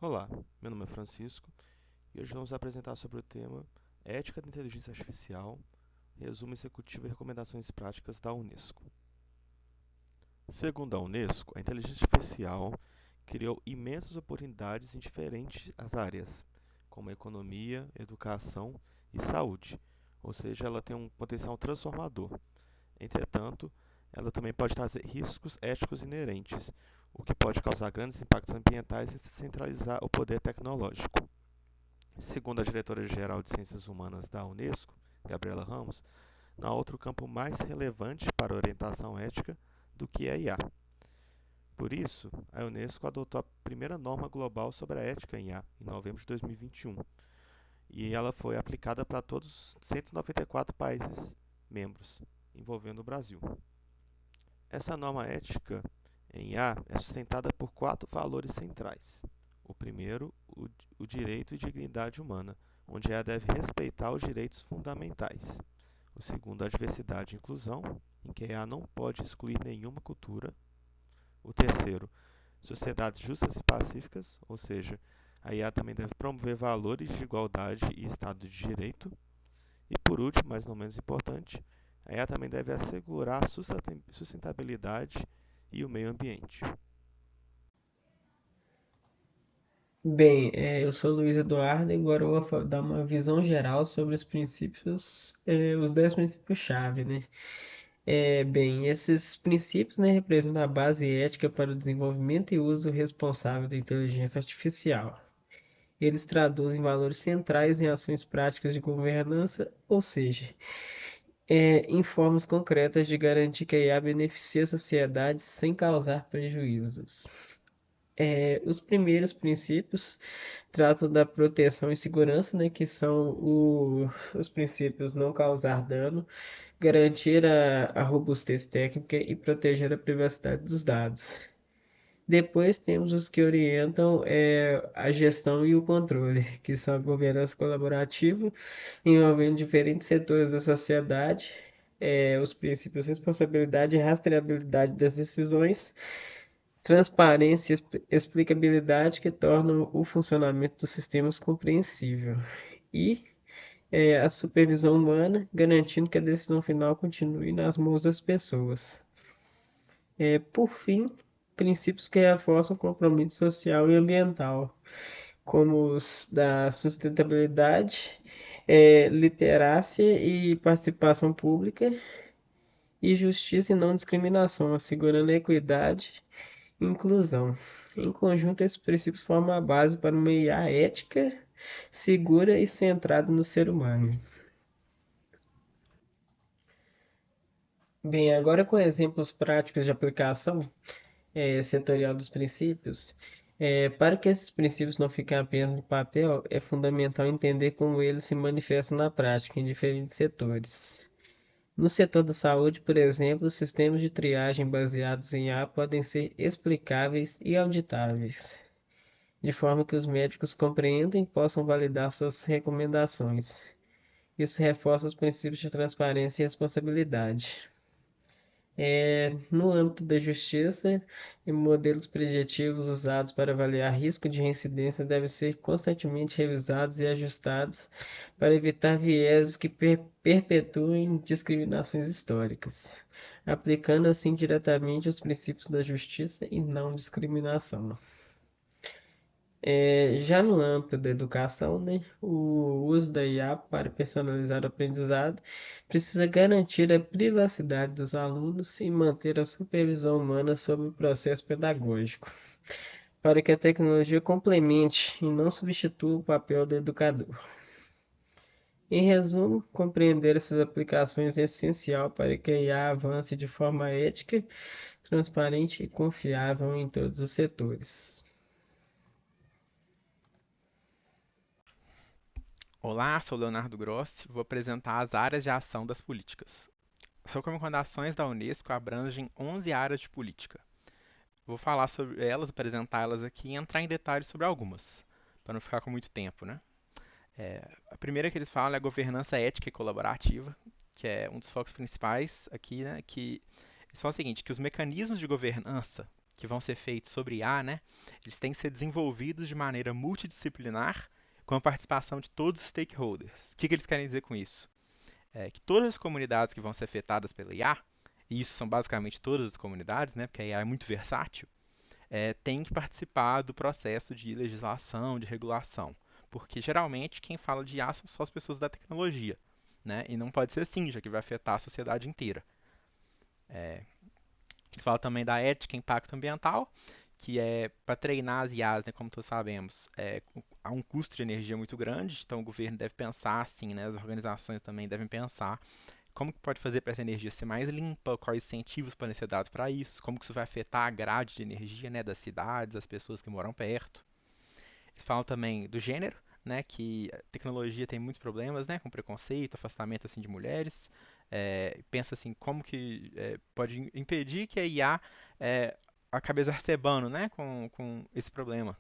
Olá, meu nome é Francisco e hoje vamos apresentar sobre o tema Ética da Inteligência Artificial, resumo executivo e recomendações práticas da Unesco. Segundo a Unesco, a inteligência artificial criou imensas oportunidades em diferentes áreas, como economia, educação e saúde, ou seja, ela tem um potencial transformador. Entretanto, ela também pode trazer riscos éticos inerentes, o que pode causar grandes impactos ambientais e centralizar o poder tecnológico. Segundo a diretora-geral de Ciências Humanas da Unesco, Gabriela Ramos, não há outro campo mais relevante para a orientação ética do que a IA. Por isso, a Unesco adotou a primeira norma global sobre a ética em IA em novembro de 2021, e ela foi aplicada para todos os 194 países membros, envolvendo o Brasil. Essa norma ética em IA é sustentada por quatro valores centrais. O primeiro, o direito e dignidade humana, onde ela deve respeitar os direitos fundamentais. O segundo, a diversidade e inclusão, em que a IA não pode excluir nenhuma cultura. O terceiro, sociedades justas e pacíficas, ou seja, a IA também deve promover valores de igualdade e Estado de Direito. E por último, mas não menos importante, a IA também deve assegurar a sustentabilidade e o meio ambiente. Bem, eu sou Luiz Eduardo e agora eu vou dar uma visão geral sobre os princípios, os 10 princípios-chave, né? Bem, esses princípios, né, representam a base ética para o desenvolvimento e uso responsável da inteligência artificial. Eles traduzem valores centrais em ações práticas de governança, ou seja, em formas concretas de garantir que a IA beneficie a sociedade sem causar prejuízos. Os primeiros princípios tratam da proteção e segurança, né, que são os princípios não causar dano, garantir a robustez técnica e proteger a privacidade dos dados. Depois temos os que orientam a gestão e o controle, que são a governança colaborativa, envolvendo diferentes setores da sociedade, os princípios de responsabilidade e rastreabilidade das decisões, transparência e explicabilidade que tornam o funcionamento dos sistemas compreensível. E a supervisão humana, garantindo que a decisão final continue nas mãos das pessoas. Por fim, princípios que reforçam o compromisso social e ambiental, como os da sustentabilidade, literácia e participação pública, e justiça e não discriminação, assegurando a equidade e inclusão. Em conjunto, esses princípios formam a base para uma IA ética, segura e centrada no ser humano. Bem, agora com exemplos práticos de aplicação setorial dos princípios, para que esses princípios não fiquem apenas no papel, é fundamental entender como eles se manifestam na prática em diferentes setores. No setor da saúde, por exemplo, os sistemas de triagem baseados em IA podem ser explicáveis e auditáveis, de forma que os médicos compreendam e possam validar suas recomendações. Isso reforça os princípios de transparência e responsabilidade. No âmbito da justiça, modelos preditivos usados para avaliar risco de reincidência devem ser constantemente revisados e ajustados para evitar vieses que perpetuem discriminações históricas, aplicando assim diretamente os princípios da justiça e não discriminação. Já no âmbito da educação, né, o uso da IA para personalizar o aprendizado precisa garantir a privacidade dos alunos e manter a supervisão humana sobre o processo pedagógico, para que a tecnologia complemente e não substitua o papel do educador. Em resumo, compreender essas aplicações é essencial para que a IA avance de forma ética, transparente e confiável em todos os setores. Olá, sou Leonardo Grossi e vou apresentar as áreas de ação das políticas. As recomendações da Unesco abrangem 11 áreas de política. Vou falar sobre elas, apresentá-las aqui e entrar em detalhes sobre algumas, para não ficar com muito tempo, né? A primeira que eles falam é a governança ética e colaborativa, que é um dos focos principais aqui, né? Que eles falam o seguinte, que os mecanismos de governança que vão ser feitos sobre IA, né, eles têm que ser desenvolvidos de maneira multidisciplinar, com a participação de todos os stakeholders. O que eles querem dizer com isso? Que todas as comunidades que vão ser afetadas pela IA, e isso são basicamente todas as comunidades, né, porque a IA é muito versátil, têm que participar do processo de legislação, de regulação. Porque geralmente quem fala de IA são só as pessoas da tecnologia, né? E não pode ser assim, já que vai afetar a sociedade inteira. Eles falam também da ética e impacto ambiental, que é para treinar as IAs, né, como todos sabemos, há um custo de energia muito grande, então o governo deve pensar assim, né, as organizações também devem pensar como que pode fazer para essa energia ser mais limpa, quais incentivos podem ser dados para isso, como que isso vai afetar a grade de energia, né, das cidades, das pessoas que moram perto. Eles falam também do gênero, né, que a tecnologia tem muitos problemas, né, com preconceito, afastamento assim de mulheres. Pensa assim, como que pode impedir que a IA acabe exacerbando, né, com esse problema.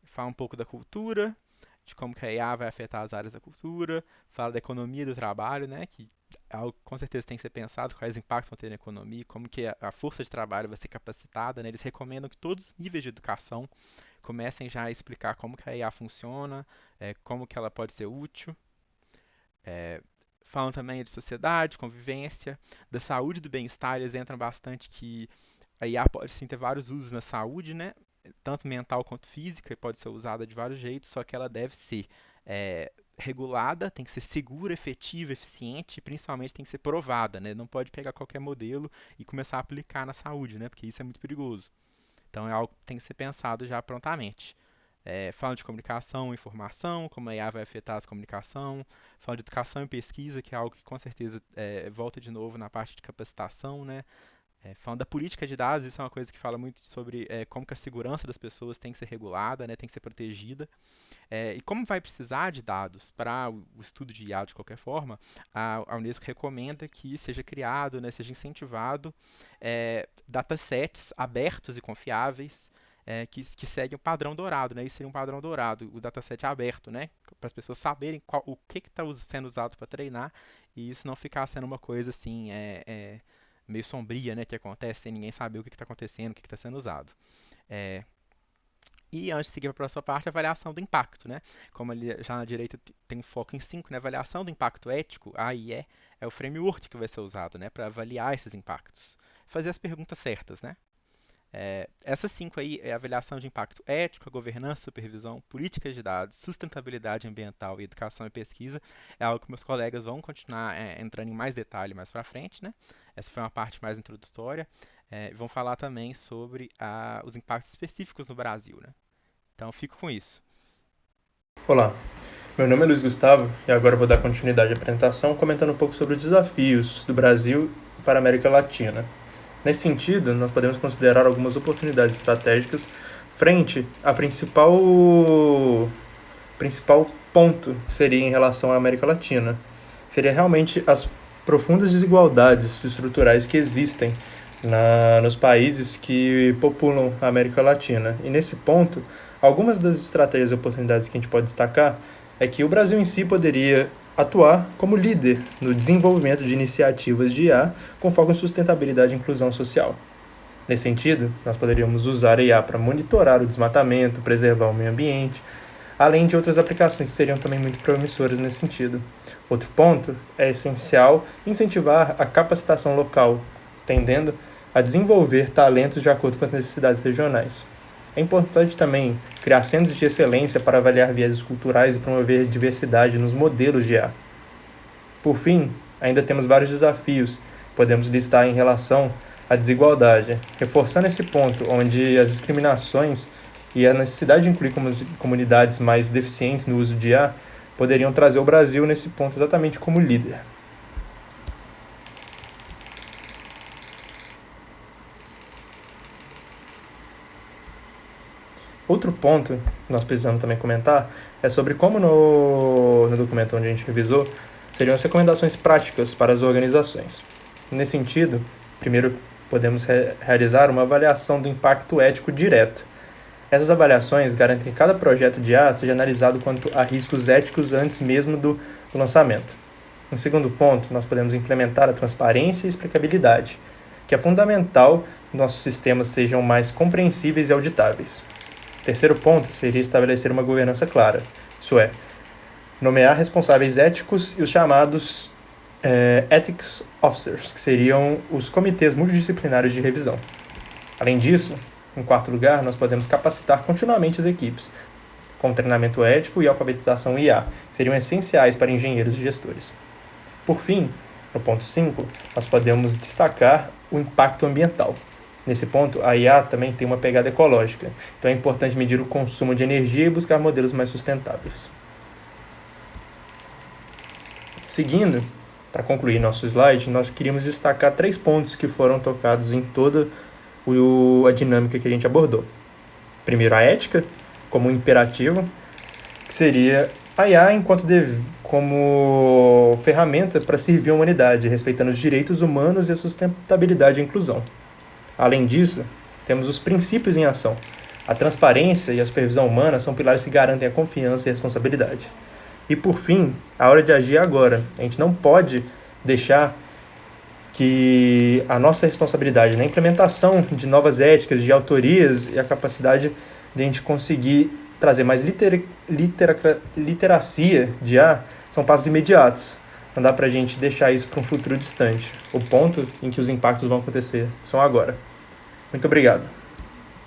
Fala um pouco da cultura, de como que a IA vai afetar as áreas da cultura, fala da economia do trabalho, né, que é algo que com certeza tem que ser pensado, quais impactos vão ter na economia, como que a força de trabalho vai ser capacitada, né. Eles recomendam que todos os níveis de educação comecem já a explicar como que a IA funciona, como que ela pode ser útil. Falam também de sociedade, convivência, da saúde e do bem-estar. Eles entram bastante que a IA pode sim ter vários usos na saúde, né? Tanto mental quanto física, e pode ser usada de vários jeitos, só que ela deve ser regulada, tem que ser segura, efetiva, eficiente e principalmente tem que ser provada, né? Não pode pegar qualquer modelo e começar a aplicar na saúde, né? Porque isso é muito perigoso. Então é algo que tem que ser pensado já prontamente. Falam de comunicação e informação, como a IA vai afetar a comunicação. Falam de educação e pesquisa, que é algo que com certeza volta de novo na parte de capacitação, né? Falando da política de dados, isso é uma coisa que fala muito sobre como que a segurança das pessoas tem que ser regulada, né? Tem que ser protegida. E como vai precisar de dados para o estudo de IA de qualquer forma, a Unesco recomenda que seja criado, né, seja incentivado datasets abertos e confiáveis que seguem o padrão dourado, né? Isso seria um padrão dourado, o dataset aberto, né? Para as pessoas saberem o que está sendo usado para treinar e isso não ficar sendo uma coisa assim meio sombria, né? Que acontece sem ninguém saber o que está acontecendo, o que está sendo usado. E antes de seguir para a próxima parte, a avaliação do impacto, né? Como ali já na direita tem um foco em 5, né? Avaliação do impacto ético, AIE, é o framework que vai ser usado, né? Para avaliar esses impactos. Fazer as perguntas certas, né? Essas 5 aí é a avaliação de impacto ético, a governança, supervisão, políticas de dados, sustentabilidade ambiental e educação e pesquisa. É algo que meus colegas vão continuar entrando em mais detalhe mais para frente, né? Essa foi uma parte mais introdutória. Vão falar também sobre os impactos específicos no Brasil, né? Então, fico com isso. Olá, meu nome é Luiz Gustavo e agora vou dar continuidade à apresentação comentando um pouco sobre os desafios do Brasil para a América Latina. Nesse sentido, nós podemos considerar algumas oportunidades estratégicas frente a principal ponto seria em relação à América Latina. Seria realmente as profundas desigualdades estruturais que existem nos países que populam a América Latina. E nesse ponto, algumas das estratégias e oportunidades que a gente pode destacar é que o Brasil em si poderia atuar como líder no desenvolvimento de iniciativas de IA com foco em sustentabilidade e inclusão social. Nesse sentido, nós poderíamos usar a IA para monitorar o desmatamento, preservar o meio ambiente, além de outras aplicações que seriam também muito promissoras nesse sentido. Outro ponto é essencial incentivar a capacitação local, tendendo a desenvolver talentos de acordo com as necessidades regionais. É importante também criar centros de excelência para avaliar viéses culturais e promover diversidade nos modelos de IA. Por fim, ainda temos vários desafios que podemos listar em relação à desigualdade, reforçando esse ponto onde as discriminações e a necessidade de incluir comunidades mais deficientes no uso de IA poderiam trazer o Brasil nesse ponto exatamente como líder. Outro ponto que nós precisamos também comentar é sobre como no documento onde a gente revisou seriam as recomendações práticas para as organizações. Nesse sentido, primeiro podemos realizar uma avaliação do impacto ético direto. Essas avaliações garantem que cada projeto de IA seja analisado quanto a riscos éticos antes mesmo do lançamento. No segundo ponto, nós podemos implementar a transparência e explicabilidade. que é fundamental que nossos sistemas sejam mais compreensíveis e auditáveis. O terceiro ponto seria estabelecer uma governança clara, isso é, nomear responsáveis éticos e os chamados Ethics Officers, que seriam os comitês multidisciplinares de revisão. Além disso, em quarto lugar, nós podemos capacitar continuamente as equipes, com treinamento ético e alfabetização IA, que seriam essenciais para engenheiros e gestores. Por fim, no ponto 5, nós podemos destacar o impacto ambiental. Nesse ponto, a IA também tem uma pegada ecológica, então é importante medir o consumo de energia e buscar modelos mais sustentáveis. Seguindo, para concluir nosso slide, nós queríamos destacar 3 pontos que foram tocados em toda a dinâmica que a gente abordou. Primeiro, a ética, como um imperativo, que seria a IA como ferramenta para servir a humanidade, respeitando os direitos humanos e a sustentabilidade e a inclusão. Além disso, temos os princípios em ação. A transparência e a supervisão humana são pilares que garantem a confiança e a responsabilidade. E por fim, a hora de agir é agora. A gente não pode deixar que a nossa responsabilidade na implementação de novas éticas, de autorias e a capacidade de a gente conseguir trazer mais literacia de IA são passos imediatos. Não dá pra gente deixar isso para um futuro distante. O ponto em que os impactos vão acontecer são agora. Muito obrigado.